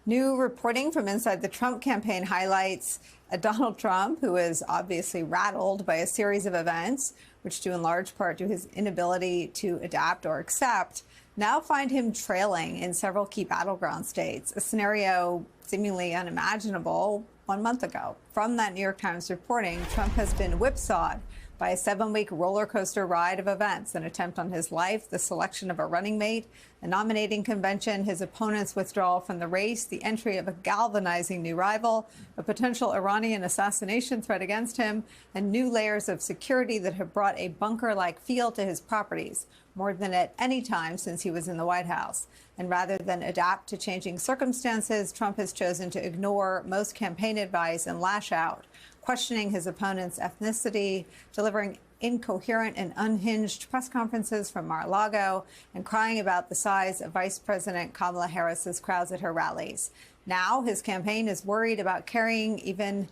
New reporting from inside the Trump campaign highlights a Donald Trump who is obviously rattled by a series of events, which due in large part to his inability to adapt or accept, now find him trailing in several key battleground states, a scenario seemingly unimaginable 1 month ago. From that New York Times reporting, Trump has been whipsawed by a 7-week roller coaster ride of events, an attempt on his life, the selection of a running mate, a nominating convention, his opponent's withdrawal from the race, the entry of a galvanizing new rival, a potential Iranian assassination threat against him, and new layers of security that have brought a bunker-like feel to his properties, more than at any time since he was in the White House. And rather than adapt to changing circumstances, Trump has chosen to ignore most campaign advice and lash out, questioning his opponent's ethnicity, delivering incoherent and unhinged press conferences from Mar-a-Lago, and crying about the size of Vice President Kamala Harris's crowds at her rallies. Now his campaign is worried about carrying even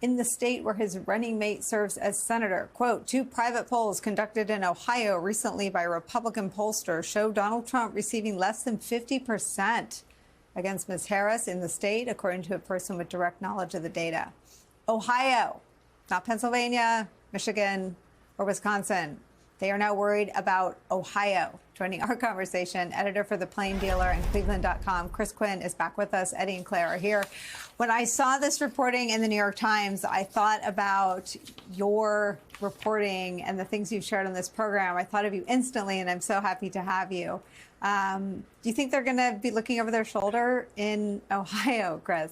in the state where his running mate serves as senator. Quote, 2 private polls conducted in Ohio recently by Republican pollsters show Donald Trump receiving less than 50% against Ms. Harris in the state, according to a person with direct knowledge of the data. Ohio, not Pennsylvania, Michigan, or Wisconsin. They are now worried about Ohio. Joining our conversation, editor for The Plain Dealer and Cleveland.com, Chris Quinn is back with us. Eddie and Claire are here. When I saw this reporting in the New York Times, I thought about your reporting and the things you've shared on this program. I thought of you instantly, and I'm so happy to have you. Do you think they're going to be looking over their shoulder in Ohio, Chris?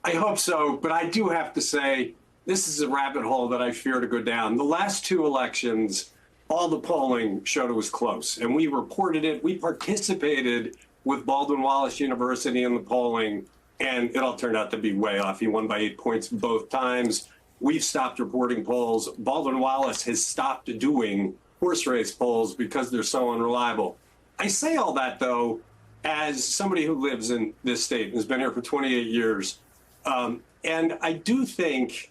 I hope so, but I do have to say, this is a rabbit hole that I fear to go down. The last 2 elections, all the polling showed it was close, and we reported it. We participated with Baldwin Wallace University in the polling, and it all turned out to be way off. He won by 8 points both times. We've stopped reporting polls. Baldwin Wallace has stopped doing horse race polls because they're so unreliable. I say all that, though, as somebody who lives in this state and has been here for 28 years. And I do think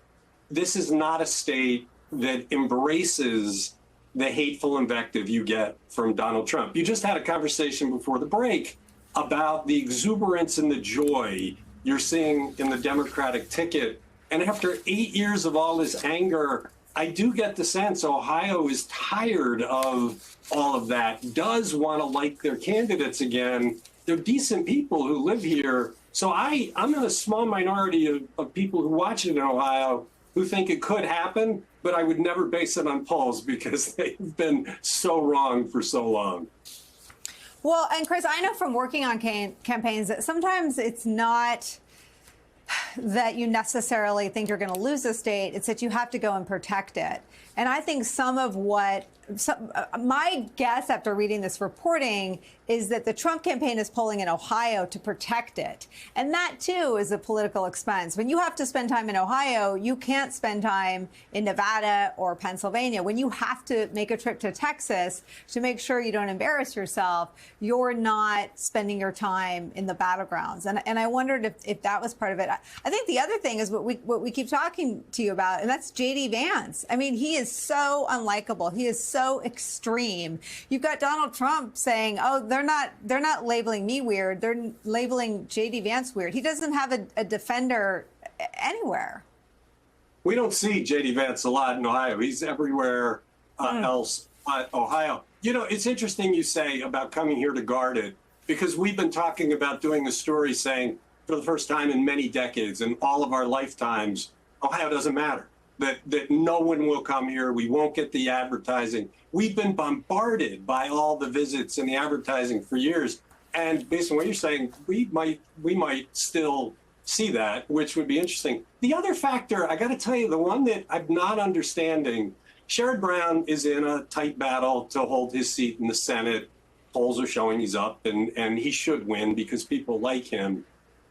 this is not a state that embraces the hateful invective you get from Donald Trump. You just had a conversation before the break about the exuberance and the joy you're seeing in the Democratic ticket. And after 8 years of all this anger, I do get the sense Ohio is tired of all of that, does want to like their candidates again. They're decent people who live here. So I'm in a small minority of people who watch it in Ohio who think it could happen, but I would never base it on polls because they've been so wrong for so long. Well, and Chris, I know from working on campaigns that sometimes it's not that you necessarily think you're going to lose a state. It's that you have to go and protect it. And I think some of what my guess after reading this reporting is that the Trump campaign is polling in Ohio to protect it. And that, too, is a political expense. When you have to spend time in Ohio, you can't spend time in Nevada or Pennsylvania. When you have to make a trip to Texas to make sure you don't embarrass yourself, you're not spending your time in the battlegrounds. And I wondered if that was part of it. I think the other thing is what we keep talking to you about, and that's J.D. Vance. I mean, he is so unlikable. He is so extreme. You've got Donald Trump saying, oh, they're not labeling me weird. They're labeling J.D. Vance weird. He doesn't have a defender anywhere. We don't see J.D. Vance a lot in Ohio. He's everywhere else but Ohio. You know, it's interesting you say about coming here to guard it, because we've been talking about doing a story saying for the first time in many decades in all of our lifetimes, Ohio doesn't matter. That no one will come here. We won't get the advertising. We've been bombarded by all the visits and the advertising for years. And based on what you're saying, we might still see that, which would be interesting. The other factor, I got to tell you, the one that I'm not understanding, Sherrod Brown is in a tight battle to hold his seat in the Senate. Polls are showing he's up, and he should win because people like him.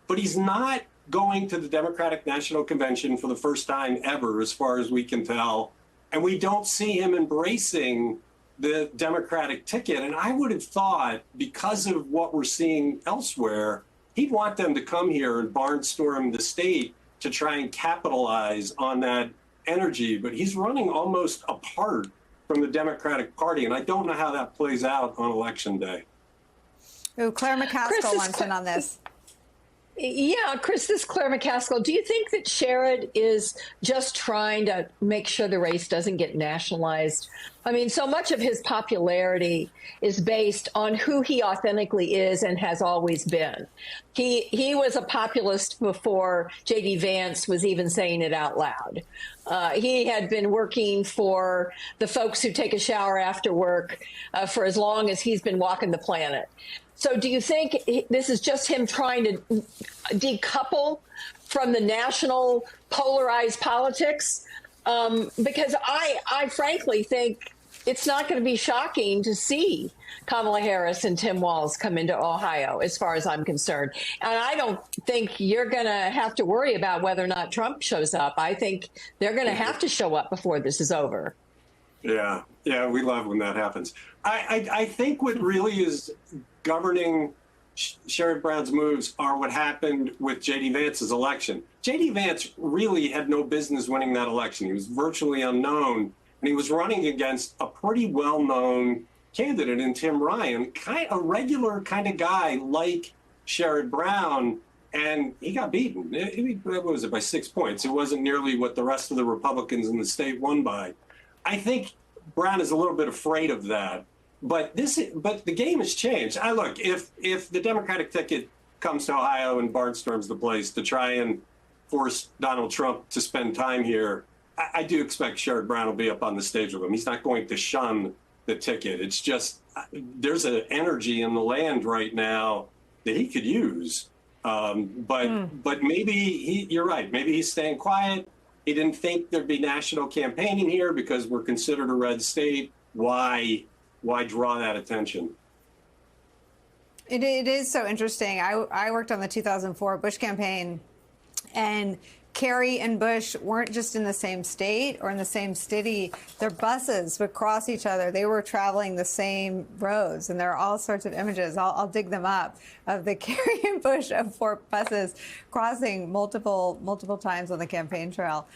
But he's not going to the Democratic National Convention for the first time ever, as far as we can tell. And we don't see him embracing the Democratic ticket. And I would have thought, because of what we're seeing elsewhere, he'd want them to come here and barnstorm the state to try and capitalize on that energy. But he's running almost apart from the Democratic Party. And I don't know how that plays out on Election Day. Ooh, Claire McCaskill wants in on this. Yeah, Chris, this is Claire McCaskill. Do you think that Sherrod is just trying to make sure the race doesn't get nationalized? I mean, so much of his popularity is based on who he authentically is and has always been. He was a populist before J.D. Vance was even saying it out loud. He had been working for the folks who take a shower after work for as long as he's been walking the planet. So do you think this is just him trying to decouple from the national polarized politics? Because I frankly think it's not going to be shocking to see Kamala Harris and Tim Walz come into Ohio, as far as I'm concerned. And I don't think you're going to have to worry about whether or not Trump shows up. I think they're going to have to show up before this is over. Yeah, we love when that happens. I think what really is governing Sherrod Brown's moves are what happened with J.D. Vance's election. J.D. Vance really had no business winning that election. He was virtually unknown, and he was running against a pretty well-known candidate in Tim Ryan, a regular kind of guy like Sherrod Brown, and he got beaten. What was it, by 6 points? It wasn't nearly what the rest of the Republicans in the state won by. I think Brown is a little bit afraid of that. But the game has changed. Look, if the Democratic ticket comes to Ohio and barnstorms the place to try and force Donald Trump to spend time here, I do expect Sherrod Brown will be up on the stage with him. He's not going to shun the ticket. It's just there's an energy in the land right now that he could use. But maybe you're right. Maybe he's staying quiet. He didn't think there'd be national campaigning here because we're considered a red state. Why draw that attention? It is so interesting. I worked on the 2004 Bush campaign, and Kerry and Bush weren't just in the same state or in the same city. Their buses would cross each other. They were traveling the same roads, and there are all sorts of images. I'll dig them up of the Kerry and Bush of 4 buses crossing multiple times on the campaign trail.